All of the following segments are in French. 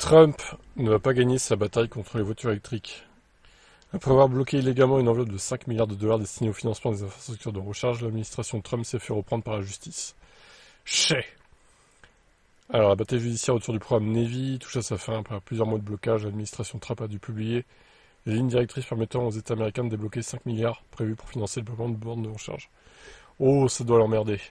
Trump ne va pas gagner sa bataille contre les voitures électriques. Après avoir bloqué illégalement une enveloppe de 5 milliards de dollars destinée au financement des infrastructures de recharge, l'administration Trump s'est fait reprendre par la justice. Chais. Alors, la bataille judiciaire autour du programme Navy touche à sa fin. Après plusieurs mois de blocage, l'administration Trump a dû publier les lignes directrices permettant aux États américains de débloquer 5 milliards prévus pour financer le développement de bornes de recharge. Oh, ça doit l'emmerder.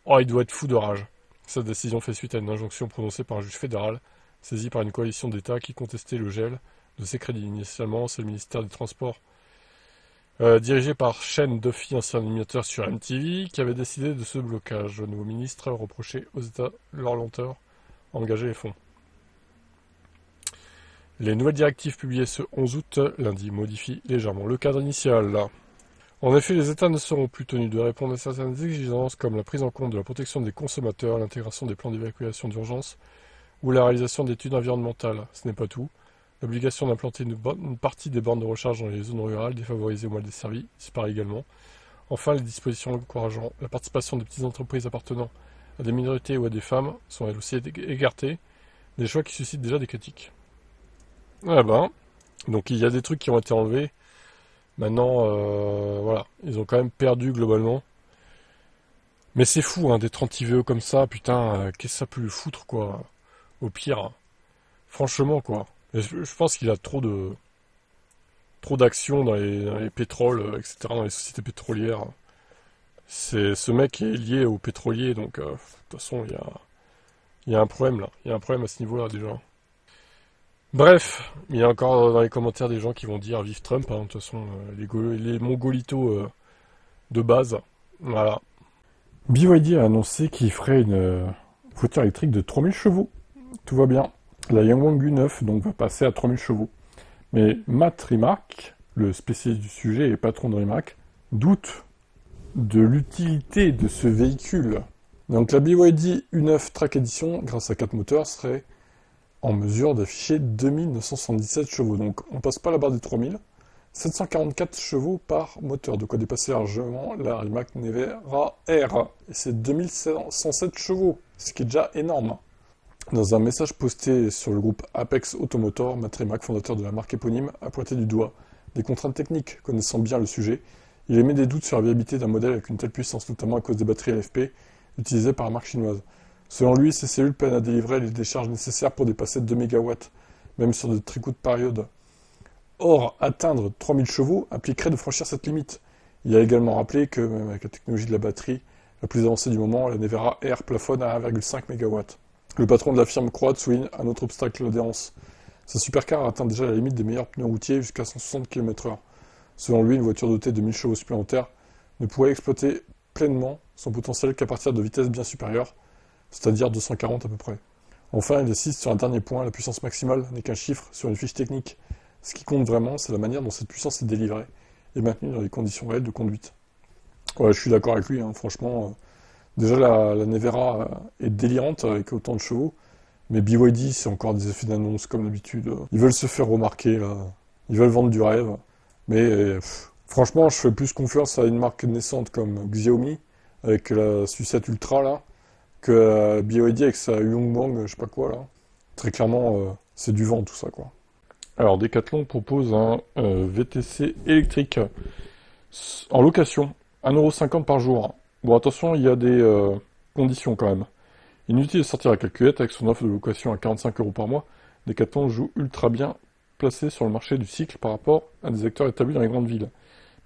Oh, il doit être fou de rage. Cette décision fait suite à une injonction prononcée par un juge fédéral, saisi par une coalition d'États qui contestait le gel de ses crédits. Initialement, c'est le ministère des Transports, dirigé par Shane Duffy, ancien animateur sur MTV, qui avait décidé de ce blocage. Le nouveau ministre reprochait aux États leur lenteur à engager les fonds. Les nouvelles directives publiées ce 11 août, lundi, modifient légèrement le cadre initial. En effet, les États ne seront plus tenus de répondre à certaines exigences comme la prise en compte de la protection des consommateurs, l'intégration des plans d'évacuation d'urgence ou la réalisation d'études environnementales. Ce n'est pas tout. L'obligation d'implanter une partie des bornes de recharge dans les zones rurales défavorisées ou mal desservies disparaît également. Enfin, les dispositions encourageant la participation des petites entreprises appartenant à des minorités ou à des femmes sont elles aussi écartées, des choix qui suscitent déjà des critiques. Ah ben, donc il y a des trucs qui ont été enlevés. Maintenant, voilà, ils ont quand même perdu globalement. Mais c'est fou, hein, d'être anti-VE comme ça, putain, qu'est-ce que ça peut lui foutre, quoi. Au pire, hein. Franchement, quoi. Et je pense qu'il a trop d'actions dans les pétroles, etc., dans les sociétés pétrolières. Ce mec est lié aux pétroliers, donc de toute façon, il y a un problème là. Il y a un problème à ce niveau-là déjà. Bref, il y a encore dans les commentaires des gens qui vont dire vive Trump, hein, de toute façon, les mongolitos de base. Voilà. BYD a annoncé qu'il ferait une voiture électrique de 3000 chevaux. Tout va bien. La Yangwang U9 donc, va passer à 3000 chevaux. Mais Matt Rimac, le spécialiste du sujet et patron de Rimac, doute de l'utilité de ce véhicule. Donc la BYD U9 Track Edition, grâce à 4 moteurs, serait en mesure d'afficher 2977 chevaux. Donc on passe pas la barre des 3000. 744 chevaux par moteur, de quoi dépasser largement la Rimac Nevera R. Et c'est 2107 chevaux, ce qui est déjà énorme. Dans un message posté sur le groupe Apex Automotor, Matt Rimac, fondateur de la marque éponyme, a pointé du doigt des contraintes techniques. Connaissant bien le sujet, il émet des doutes sur la viabilité d'un modèle avec une telle puissance, notamment à cause des batteries LFP utilisées par la marque chinoise. Selon lui, ces cellules peinent à délivrer les décharges nécessaires pour dépasser 2 MW, même sur de très courtes périodes. Or, atteindre 3000 chevaux impliquerait de franchir cette limite. Il a également rappelé que, même avec la technologie de la batterie la plus avancée du moment, la Nevera R plafonne à 1,5 MW. Le patron de la firme Croate souligne un autre obstacle d'adhérence. Sa supercar atteint déjà la limite des meilleurs pneus routiers jusqu'à 160 km/h. Selon lui, une voiture dotée de 1000 chevaux supplémentaires ne pourrait exploiter pleinement son potentiel qu'à partir de vitesses bien supérieures, c'est-à-dire 240 à peu près. Enfin, il insiste sur un dernier point, la puissance maximale n'est qu'un chiffre sur une fiche technique. Ce qui compte vraiment, c'est la manière dont cette puissance est délivrée et maintenue dans les conditions réelles de conduite. Ouais, je suis d'accord avec lui, hein, franchement. Déjà, la Nevera est délirante avec autant de chevaux, mais BYD, c'est encore des effets d'annonce comme d'habitude. Ils veulent se faire remarquer, là. Ils veulent vendre du rêve. Mais franchement, je fais plus confiance à une marque naissante comme Xiaomi, avec la sucette Ultra, là, que BYD avec sa Yongbang, je sais pas quoi, là. Très clairement, c'est du vent, tout ça, quoi. Alors, Decathlon propose un VTC électrique en location, 1,50€ par jour. Bon, attention, il y a des conditions quand même. Inutile de sortir la calculette avec son offre de location à 45€ par mois. Decathlon joue ultra bien placé sur le marché du cycle par rapport à des acteurs établis dans les grandes villes.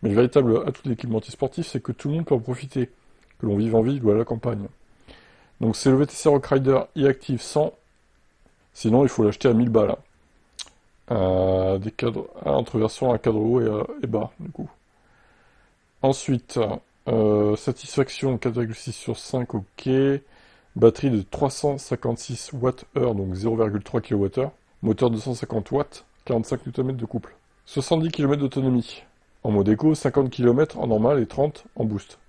Mais le véritable atout de l'équipementier sportif, c'est que tout le monde peut en profiter, que l'on vive en ville ou à la campagne. Donc c'est le VTC Rock Rider e-Active 100, sinon il faut l'acheter à 1000 balles. Des cadres entre version à cadre haut et bas, du coup. Ensuite, satisfaction 4,6 sur 5, ok. Batterie de 356 Wh, donc 0,3 kWh. Moteur de 250 watts, 45 Nm de couple. 70 km d'autonomie. En mode éco, 50 km en normal et 30 en boost.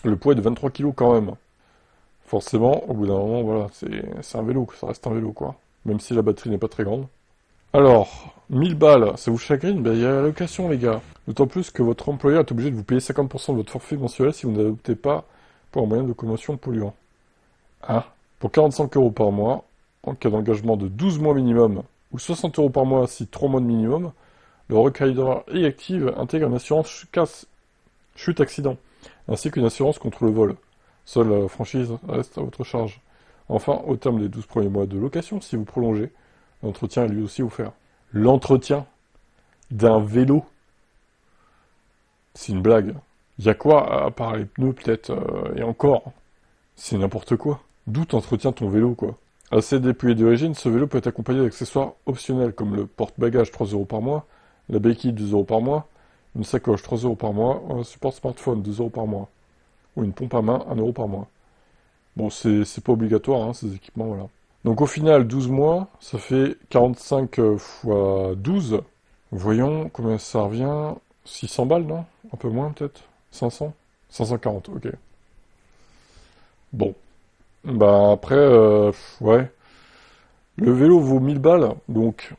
Le poids est de 23 kg quand même. Forcément, au bout d'un moment, voilà, c'est un vélo, ça reste un vélo, quoi. Même si la batterie n'est pas très grande. Alors, 1000 balles, ça vous chagrine? Ben, il y a la location, les gars. D'autant plus que votre employeur est obligé de vous payer 50% de votre forfait mensuel si vous n'adoptez pas pour un moyen de locomotion polluant. Hein? Pour 45€ par mois, en cas d'engagement de 12 mois minimum ou 60 € par mois si 3 mois de minimum, le requérant e-active intègre une assurance chute accident, ainsi qu'une assurance contre le vol. Seule la franchise reste à votre charge. Enfin, au terme des 12 premiers mois de location, si vous prolongez, l'entretien est lui aussi offert. L'entretien d'un vélo, c'est une blague. Il y a quoi à part les pneus peut-être, et encore, c'est n'importe quoi. D'où t'entretiens ton vélo, quoi. Assez dépouillé d'origine, ce vélo peut être accompagné d'accessoires optionnels comme le porte-bagages 3 € par mois, la béquille 2 € par mois, une sacoche 3 € par mois, un support smartphone 2 € par mois, ou une pompe à main 1 € par mois. Bon, c'est pas obligatoire, hein, ces équipements, voilà. Donc au final, 12 mois, ça fait 45 fois 12. Voyons combien ça revient. 600 balles, non? Un peu moins peut-être? 500? 540, ok. Bon. Bah après, ouais. Le vélo vaut 1000 balles, donc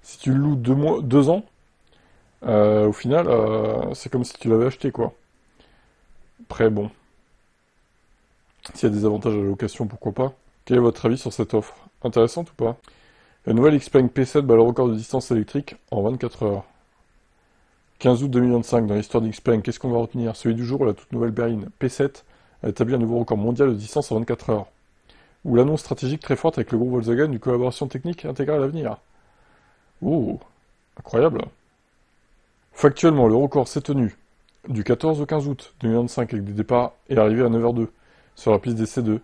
si tu le loues 2 ans, au final, c'est comme si tu l'avais acheté, quoi. Après, bon. S'il y a des avantages à la location, pourquoi pas. Quel est votre avis sur cette offre? Intéressante ou pas? La nouvelle Xpeng P7 bat le record de distance électrique en 24 heures. 15 août 2025, dans l'histoire d'Xpeng, qu'est-ce qu'on va retenir? Celui du jour où la toute nouvelle berline P7 a établi un nouveau record mondial de distance en 24 heures. Ou l'annonce stratégique très forte avec le groupe Volkswagen d'une collaboration technique intégrée à l'avenir. Oh, incroyable. Factuellement, le record s'est tenu du 14 au 15 août 2025 avec des départs et arrivées à 9h02 sur la piste d'essai de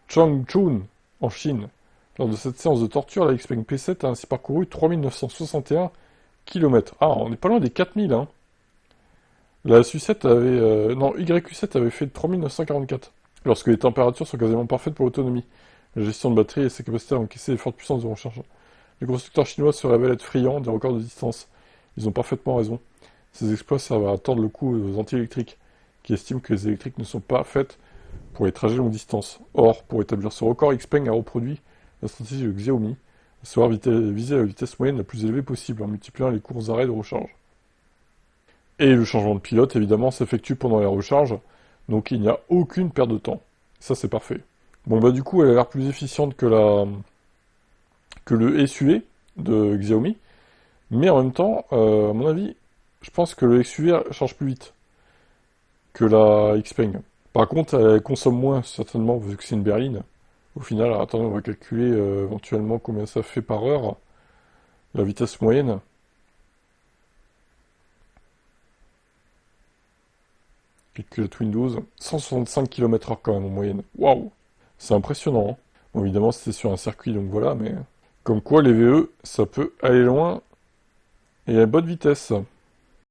Changchun, en Chine. Lors de cette séance de torture, la Xpeng P7 a ainsi parcouru 3961 km. Ah, on n'est pas loin des 4000, hein. La Su7 avait... non, YQ7 avait fait 3944, lorsque les températures sont quasiment parfaites pour l'autonomie, la gestion de batterie et ses capacités à encaisser les fortes puissances de recharge. Les constructeurs chinois se révèlent être friands des records de distance. Ils ont parfaitement raison. Ces exploits servent à tordre le cou aux anti-électriques, qui estiment que les électriques ne sont pas faites pour les trajets longue distance. Or, pour établir ce record, Xpeng a reproduit la stratégie de Xiaomi, à savoir viser la vitesse moyenne la plus élevée possible en multipliant les courts arrêts de recharge. Et le changement de pilote, évidemment, s'effectue pendant les recharges, donc il n'y a aucune perte de temps. Ça, c'est parfait. Bon, bah du coup, elle a l'air plus efficiente que le SUV de Xiaomi, mais en même temps, à mon avis, je pense que le SUV charge plus vite que la Xpeng. Par contre, elle consomme moins, certainement, vu que c'est une berline. Au final, alors, attendez, on va calculer éventuellement combien ça fait par heure, la vitesse moyenne. Calculette Windows, 165 km/h quand même en moyenne. Waouh! C'est impressionnant, hein. Bon, évidemment, c'était sur un circuit, donc voilà, mais... Comme quoi, les VE, ça peut aller loin et à bonne vitesse.